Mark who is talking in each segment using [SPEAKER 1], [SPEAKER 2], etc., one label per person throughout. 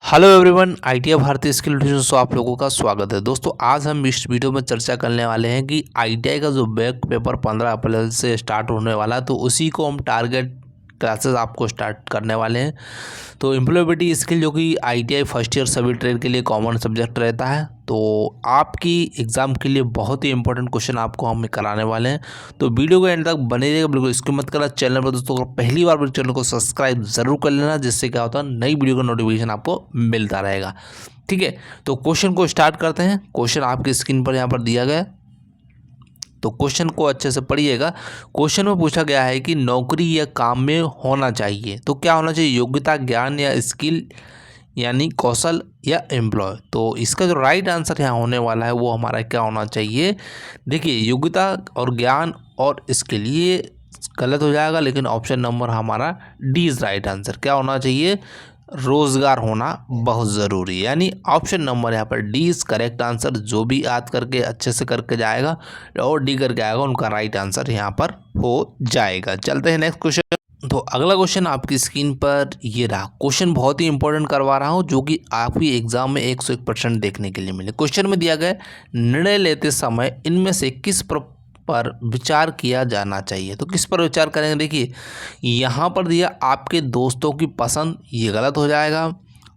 [SPEAKER 1] Hello everyone, ITI भारतीय skill tuition से आप लोगों का स्वागत है। दोस्तों, आज हम इस वीडियो में चर्चा करने वाले हैं कि आईटीआई का जो बैक पेपर 15 अप्रैल से स्टार्ट होने वाला है, तो उसी को हम टारगेट क्लासेस आपको स्टार्ट करने वाले हैं। तो एम्प्लॉयबिलिटी स्किल जो कि आईटीआई फर्स्ट ईयर सभी ट्रेड के लिए कॉमन सब्जेक्ट रहता है, तो आपकी एग्ज़ाम के लिए बहुत ही इंपॉर्टेंट क्वेश्चन आपको हम कराने वाले हैं। तो वीडियो को एंड तक बने रहिएगा, बिल्कुल स्किप मत करना। चैनल पर दोस्तों अगर पहली बार मेरे चैनल को सब्सक्राइब जरूर कर लेना, जिससे क्या होता है नई वीडियो का नोटिफिकेशन आपको मिलता रहेगा। ठीक है, तो क्वेश्चन को स्टार्ट करते हैं। क्वेश्चन आपकी स्क्रीन पर यहाँ पर दिया गया है, तो क्वेश्चन को अच्छे से पढ़िएगा। क्वेश्चन में पूछा गया है कि नौकरी या काम में होना चाहिए, तो क्या होना चाहिए? योग्यता, ज्ञान या स्किल, यानी कौशल या एम्प्लॉय। तो इसका जो राइट आंसर यहाँ होने वाला है वो हमारा क्या होना चाहिए? देखिए, योग्यता और ज्ञान और स्किल ये गलत हो जाएगा, लेकिन ऑप्शन नंबर हमारा डी इज राइट आंसर। क्या होना चाहिए? रोजगार होना बहुत ज़रूरी है, यानी ऑप्शन नंबर यहाँ पर डी इज करेक्ट आंसर। जो भी याद करके अच्छे से करके जाएगा और डी करके आएगा, उनका राइट आंसर यहाँ पर हो जाएगा। चलते हैं नेक्स्ट क्वेश्चन। तो अगला क्वेश्चन आपकी स्क्रीन पर ये रहा। क्वेश्चन बहुत ही इंपॉर्टेंट करवा रहा हूँ, जो कि आपकी एग्जाम में 101% देखने के लिए मिले। क्वेश्चन में दिया गया निर्णय लेते समय इनमें से किस पर विचार किया जाना चाहिए। तो किस पर विचार करेंगे? देखिए, यहाँ पर दिया आपके दोस्तों की पसंद, ये गलत हो जाएगा।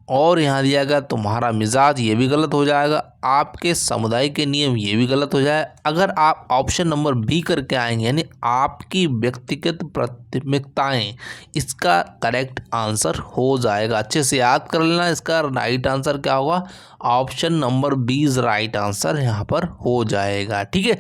[SPEAKER 1] और यहाँ दिया गया तुम्हारा मिजाज, ये भी गलत हो जाएगा। आपके समुदाय के नियम, ये भी गलत हो जाए। अगर आप ऑप्शन नंबर बी करके आएंगे, यानी आपकी व्यक्तिगत प्राथमिकताएं, इसका करेक्ट आंसर हो जाएगा। अच्छे से याद कर लेना, इसका राइट आंसर क्या होगा? Option number B is right answer यहाँ पर हो जाएगा। ठीक है,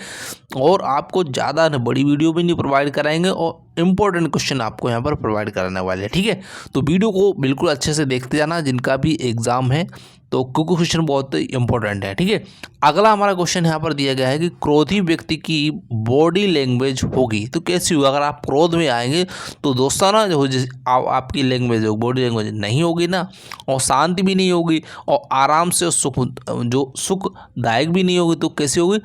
[SPEAKER 1] और आपको ज़्यादा बड़ी वीडियो भी नहीं प्रोवाइड कराएंगे और इम्पोर्टेंट क्वेश्चन आपको यहाँ पर प्रोवाइड कराने वाले हैं। ठीक है, तो वीडियो को बिल्कुल अच्छे से देखते जाना, जिनका भी एग्जाम है, तो क्योंकि क्वेश्चन बहुत इंपॉर्टेंट है। ठीक है, अगला हमारा क्वेश्चन यहाँ पर दिया गया है कि क्रोधी व्यक्ति की बॉडी लैंग्वेज होगी, तो कैसी होगी? अगर आप क्रोध में आएंगे तो दोस्ताना जो आपकी लैंग्वेज हो, बॉडी लैंग्वेज नहीं होगी ना, और शांति भी नहीं होगी, और आराम से सुखदायक भी नहीं होगी, तो कैसी होगी?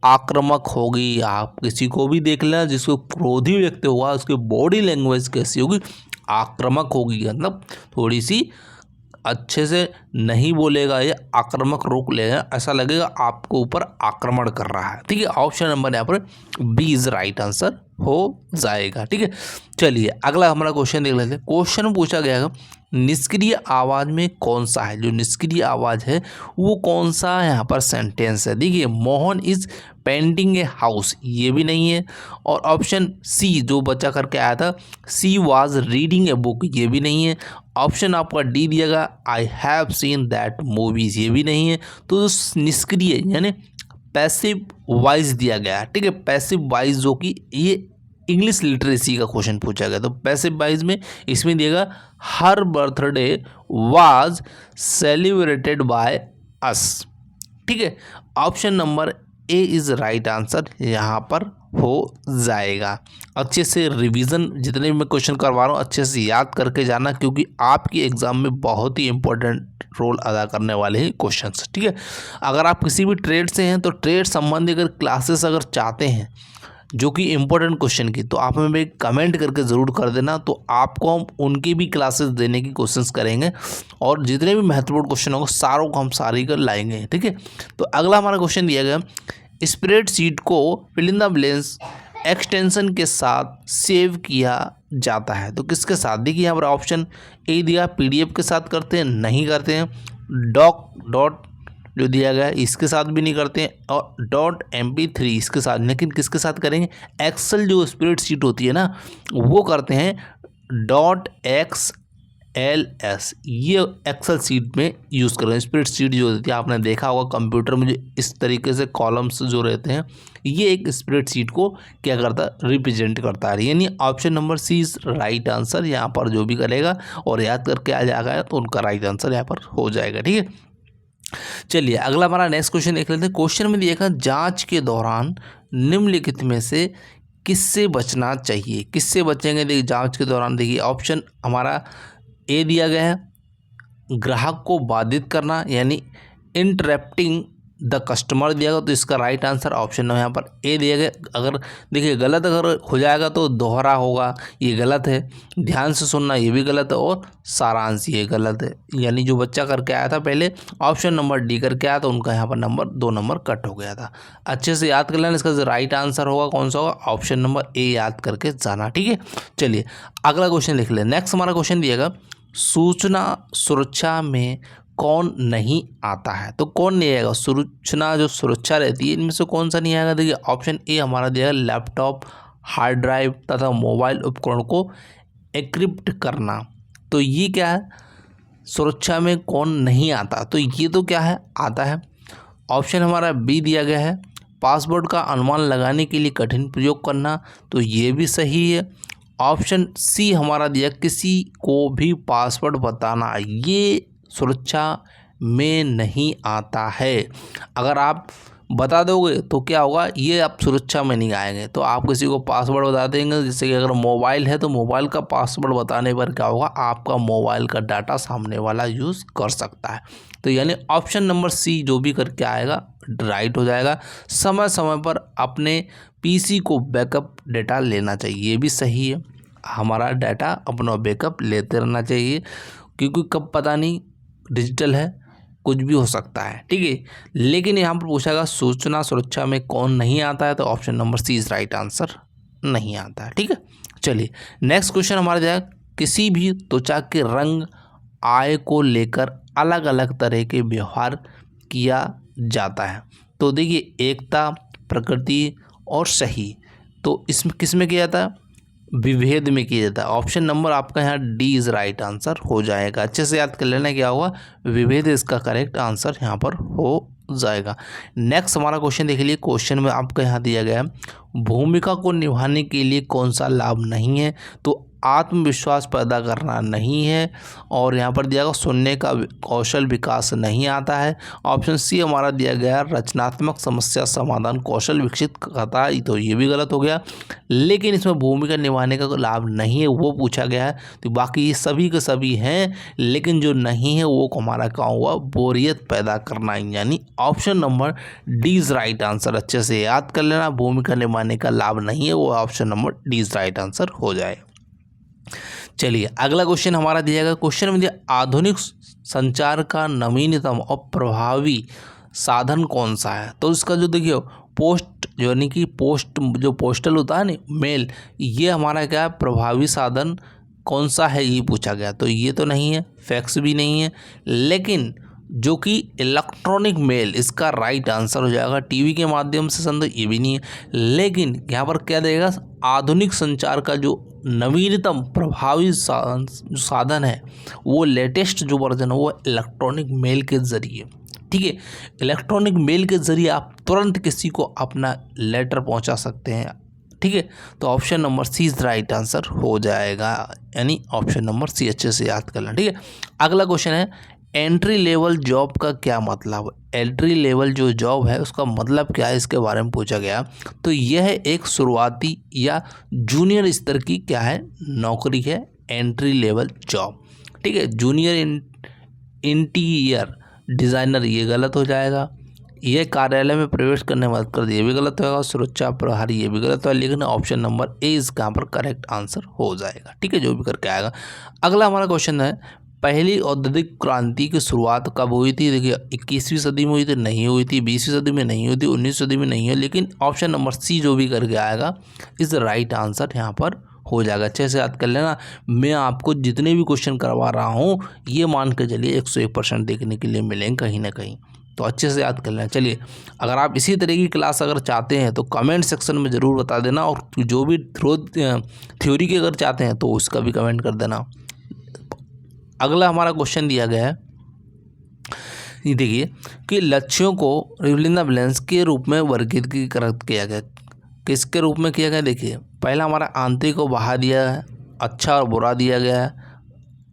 [SPEAKER 1] आक्रामक होगी। आप किसी को भी देख लेना जिसको क्रोधी व्यक्ति होगा, उसकी बॉडी लैंग्वेज कैसी होगी? आक्रामक होगी, मतलब थोड़ी सी अच्छे से नहीं बोलेगा, ये आक्रामक रोक लेगा, ऐसा लगेगा आपको ऊपर आक्रमण कर रहा है। ठीक है, ऑप्शन नंबर यहाँ पर बी इज राइट आंसर हो जाएगा। ठीक है, चलिए अगला हमारा क्वेश्चन देख लेते हैं। क्वेश्चन में पूछा गया है निष्क्रिय आवाज में कौन सा है? जो निष्क्रिय आवाज है वो कौन सा यहाँ पर सेंटेंस है? देखिए, Mohan is painting a house, ये भी नहीं है। और ऑप्शन सी जो बच्चा करके आया था, she was reading a book, ये भी नहीं है। ऑप्शन आपका डी दिएगा, I have seen that movies, ये भी नहीं है। तो निष्क्रिय यानी पैसिव वॉइस दिया गया है। ठीक है, पैसिव वॉइस जो कि ये इंग्लिश लिटरेसी का क्वेश्चन पूछा गया, तो पैसिव वॉइस में इसमें दिएगा her birthday was celebrated by us. ठीक है, option number A is right answer यहाँ पर हो जाएगा। अच्छे से रिवीजन, जितने भी मैं क्वेश्चन करवा रहा हूँ अच्छे से याद करके जाना, क्योंकि आपकी एग्जाम में बहुत ही इंपॉर्टेंट रोल अदा करने वाले हैं क्वेश्चंस। ठीक है, अगर आप किसी भी ट्रेड से हैं तो ट्रेड संबंधी अगर क्लासेस अगर चाहते हैं जो कि इम्पोर्टेंट क्वेश्चन की, तो आप हमें कमेंट करके ज़रूर कर देना, तो आपको हम उनकी भी क्लासेस देने की कोशिश करेंगे, और जितने भी महत्वपूर्ण क्वेश्चन होंगे सारों को हम सारी कर लाएंगे। ठीक है, तो अगला हमारा क्वेश्चन दिया गया, स्प्रेडशीट को fill in the blanks extension के साथ सेव किया जाता है, तो किसके साथ? देखिए, यहाँ पर ऑप्शन ए दिया, पीडीएफ के साथ करते हैं, नहीं करते हैं। डॉट जो दिया गया है इसके साथ भी नहीं करते हैं, और .mp3 इसके साथ, लेकिन किसके साथ करेंगे? एक्सेल जो स्प्रेडशीट होती है ना, वो करते हैं .xls, ये एक्सेल सीट में यूज़ करें। स्प्रेडशीट जो होती है, आपने देखा होगा कंप्यूटर में जो इस तरीके से कॉलम्स जो रहते हैं, ये एक स्प्रेडशीट को क्या करता है? रिप्रेजेंट करता है। यानी option number C is right answer यहाँ पर जो भी करेगा और याद करके आ जाएगा तो उनका राइट आंसर यहाँ पर हो जाएगा। ठीक है, चलिए अगला हमारा नेक्स्ट क्वेश्चन देख लेते हैं। क्वेश्चन में दिया जांच के दौरान निम्नलिखित में से किससे बचना चाहिए? किससे बचेंगे? देखिए, जांच के दौरान देखिए ऑप्शन हमारा ए दिया गया है, ग्राहक को बाधित करना, यानी इंटरप्टिंग द कस्टमर दिया गया, तो इसका राइट आंसर ऑप्शन नंबर यहाँ पर ए दिया गया। अगर देखिए गलत अगर हो जाएगा तो दोहरा होगा, ये गलत है। ध्यान से सुनना, ये भी गलत है। और सारांश, ये गलत है। यानी जो बच्चा करके आया था पहले ऑप्शन नंबर डी करके आया, तो उनका यहाँ पर नंबर 2 नंबर कट हो गया था। अच्छे से याद कर लेना, इसका जो राइट आंसर होगा कौन सा होगा, ऑप्शन नंबर ए याद करके जाना। ठीक है, चलिए अगला क्वेश्चन लिख ले। नेक्स्ट हमारा क्वेश्चन दिएगा, सूचना सुरक्षा में कौन नहीं आता है। तो कौन नहीं आएगा, सूचना जो सुरक्षा रहती है इनमें से कौन सा नहीं आएगा। देखिए ऑप्शन ए हमारा दिया लैपटॉप, हार्ड ड्राइव तथा मोबाइल उपकरण को एन्क्रिप्ट करना। तो ये क्या है, सुरक्षा में कौन नहीं आता, तो ये तो क्या है, आता है। ऑप्शन हमारा बी दिया गया है, पासवर्ड का अनुमान लगाने के लिए कठिन प्रयोग करना। तो ये भी सही है। ऑप्शन सी हमारा दिया, किसी को भी पासवर्ड बताना, ये सुरक्षा में नहीं आता है। अगर आप बता दोगे तो क्या होगा, ये आप सुरक्षा में नहीं आएंगे। तो आप किसी को पासवर्ड बता देंगे, जैसे कि अगर मोबाइल है तो मोबाइल का पासवर्ड बताने पर क्या होगा, आपका मोबाइल का डाटा सामने वाला यूज़ कर सकता है। तो यानी ऑप्शन नंबर सी जो भी करके आएगा राइट हो जाएगा। समय समय पर अपने पीसी को बैकअप डेटा लेना चाहिए, ये भी सही है। हमारा डाटा अपना बैकअप लेते रहना चाहिए, क्योंकि कब पता नहीं, डिजिटल है, कुछ भी हो सकता है। ठीक है, लेकिन यहाँ पर पूछागा सूचना सुरक्षा में कौन नहीं आता है, तो option number C is right answer, नहीं आता है। ठीक है, चलिए नेक्स्ट क्वेश्चन हमारा जाएगा, किसी भी त्वचा के रंग आय को लेकर अलग अलग तरह के व्यवहार किया जाता है। तो देखिए एकता, प्रकृति और सही, तो इसमें किस में किया जाता है, विभेद में किया जाता है। ऑप्शन नंबर आपका यहाँ डी इज राइट आंसर हो जाएगा। अच्छे से याद कर लेना, क्या होगा, विभेद इसका करेक्ट आंसर यहाँ पर हो जाएगा। नेक्स्ट हमारा क्वेश्चन देख लीजिए। क्वेश्चन में आपका यहाँ दिया गया है, भूमिका को निभाने के लिए कौन सा लाभ नहीं है। तो आत्मविश्वास पैदा करना नहीं है, और यहाँ पर दिया गया सुनने का कौशल विकास नहीं आता है। ऑप्शन सी हमारा दिया गया रचनात्मक समस्या समाधान कौशल विकसित करता है, तो ये भी गलत हो गया। लेकिन इसमें भूमिका निभाने का लाभ नहीं है वो पूछा गया है। तो बाकी ये सभी के सभी हैं, लेकिन जो नहीं है वो हमारा क्या हुआ, बोरियत पैदा करना, यानी option number D is right answer. अच्छे से याद कर लेना, भूमिका निभाने का लाभ नहीं है, वो option number D is right answer हो जाए। चलिए अगला क्वेश्चन हमारा दिया गया, क्वेश्चन में दिया आधुनिक संचार का नवीनतम और प्रभावी साधन कौन सा है। तो इसका जो देखिए पोस्ट, यानी कि पोस्ट जो पोस्टल होता है ना, मेल, ये हमारा क्या है, प्रभावी साधन कौन सा है ये पूछा गया। तो ये तो नहीं है, फैक्स भी नहीं है, लेकिन जो कि इलेक्ट्रॉनिक मेल इसका राइट आंसर हो जाएगा। टीवी के माध्यम से संदेश, ये भी नहीं है। लेकिन यहाँ पर क्या देगा, आधुनिक संचार का जो नवीनतम प्रभावी साधन है, वो लेटेस्ट जो वर्जन है वो इलेक्ट्रॉनिक मेल के ज़रिए। ठीक है, इलेक्ट्रॉनिक मेल के ज़रिए आप तुरंत किसी को अपना लेटर पहुंचा सकते हैं। ठीक है, तो option number C is right answer हो जाएगा, यानी ऑप्शन नंबर सी अच्छे से याद कर लेना। ठीक है, अगला क्वेश्चन है, एंट्री लेवल जॉब का क्या मतलब। एंट्री लेवल जो जॉब है उसका मतलब क्या है, इसके बारे में पूछा गया। तो यह एक शुरुआती या जूनियर स्तर की क्या है, नौकरी है, एंट्री लेवल जॉब। ठीक है, जूनियर इंटीरियर डिज़ाइनर, ये गलत हो जाएगा। यह कार्यालय में प्रवेश करने में मदद कर दिए, ये भी गलत होगा। सुरक्षा प्रहरी, ये भी गलत होगा। लेकिन ऑप्शन नंबर ए इसका पर करेक्ट आंसर हो जाएगा। ठीक है, जो भी करके आएगा। अगला हमारा क्वेश्चन है, पहली औद्योगिक क्रांति की शुरुआत कब हुई थी। देखिए 21वीं सदी में हुई थी, नहीं हुई थी। 20वीं सदी में नहीं हुई थी, 19वीं सदी में नहीं है। लेकिन ऑप्शन नंबर सी जो भी करके आएगा इस राइट आंसर यहाँ पर हो जाएगा। अच्छे से याद कर लेना, मैं आपको जितने भी क्वेश्चन करवा रहा हूँ ये मान के चलिए 101% देखने के लिए मिलेंगे कहीं ना कहीं, तो अच्छे से याद कर लेना। चलिए अगर आप इसी तरह की क्लास अगर चाहते हैं तो कमेंट सेक्शन में ज़रूर बता देना, और जो भी थ्योरी की अगर चाहते हैं तो उसका भी कमेंट कर देना। अगला हमारा क्वेश्चन दिया गया है, ये देखिए कि लक्ष्यों को रिवलिंग द बैलेंस के रूप में वर्गीकृत किया गया। किसके रूप में किया गया, देखिए पहला हमारा आंतरिक को बाहर दिया है, अच्छा और बुरा दिया गया है,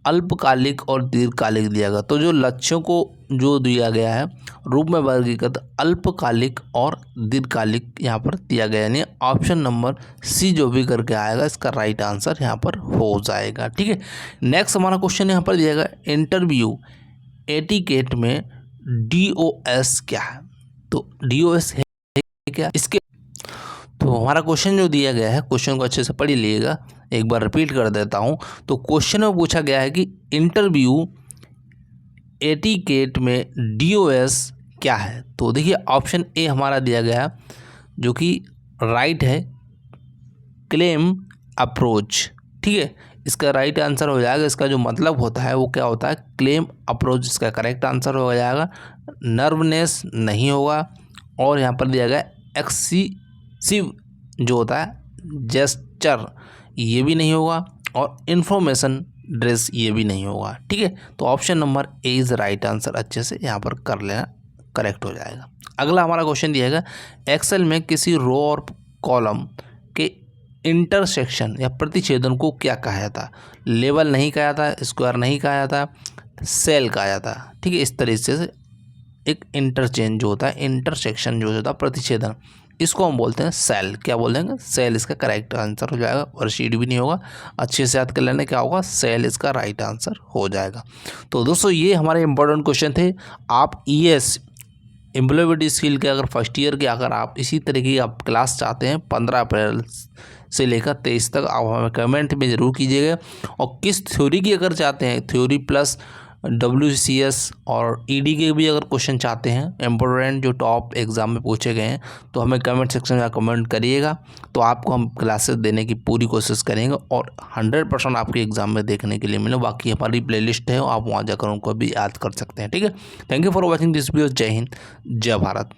[SPEAKER 1] अल्पकालिक और दीर्घकालिक दिया गया। तो जो लक्ष्यों को जो दिया गया है रूप में वर्गीकृत अल्पकालिक और दीर्घकालिक यहाँ पर दिया गया, यानी ऑप्शन नंबर सी जो भी करके आएगा इसका राइट आंसर यहाँ पर हो जाएगा। ठीक है, नेक्स्ट हमारा क्वेश्चन यहाँ पर दिया गया, इंटरव्यू एटिकेट में DOS क्या है। तो DOS है क्या इसके? तो हमारा क्वेश्चन जो दिया गया है, क्वेश्चन को अच्छे से पढ़ लीजिएगा, एक बार रिपीट कर देता हूँ। तो क्वेश्चन में पूछा गया है कि इंटरव्यू एटिकेट में DOS क्या है। तो देखिए ऑप्शन ए हमारा दिया गया है जो कि राइट है, क्लेम अप्रोच। ठीक है, इसका राइट आंसर हो जाएगा। इसका जो मतलब होता है वो क्या होता है, क्लेम अप्रोच इसका करेक्ट आंसर हो जाएगा। नर्वनेस नहीं होगा, और यहाँ पर दिया गया एक्सीसिव जो होता है जेस्चर, ये भी नहीं होगा, और इन्फॉर्मेशन ड्रेस ये भी नहीं होगा। ठीक है, तो option number A is right answer, अच्छे से यहाँ पर कर लेना, करेक्ट हो जाएगा। अगला हमारा क्वेश्चन दिया गया, एक्सेल में किसी रो और कॉलम के इंटरसेक्शन या प्रतिच्छेदन को क्या कहा जाता? लेवल नहीं कहा जाता, स्क्वायर नहीं कहा जाता, सेल कहा जाता। ठीक है, इस तरीके से एक इंटरचेंज जो होता है, इंटरसेक्शन जो होता है, प्रतिच्छेदन, इसको हम बोलते हैं सेल। क्या बोल देंगे? सेल इसका करेक्ट आंसर हो जाएगा, और शीट भी नहीं होगा। अच्छे से याद कर लेना, क्या होगा, सेल इसका राइट आंसर हो जाएगा। तो दोस्तों ये हमारे इंपॉर्टेंट क्वेश्चन थे। आप ES एम्प्लॉयबिलिटी स्किल के अगर फर्स्ट ईयर के अगर आप इसी तरीके की आप क्लास चाहते हैं 15 अप्रैल से लेकर 23 तक, आप हमें कमेंट में ज़रूर कीजिएगा। और किस थ्योरी की अगर चाहते हैं, थ्योरी प्लस WCS और ED के भी अगर क्वेश्चन चाहते हैं इम्पोर्टेंट जो टॉप एग्ज़ाम में पूछे गए हैं, तो हमें कमेंट सेक्शन में कमेंट करिएगा। तो आपको हम क्लासेस देने की पूरी कोशिश करेंगे, और 100% आपके एग्ज़ाम में देखने के लिए मिले। बाकी हमारी प्लेलिस्ट है, आप वहाँ जाकर उनको भी याद कर सकते हैं। ठीक है, thank you for watching this video. जय हिंद, जय भारत।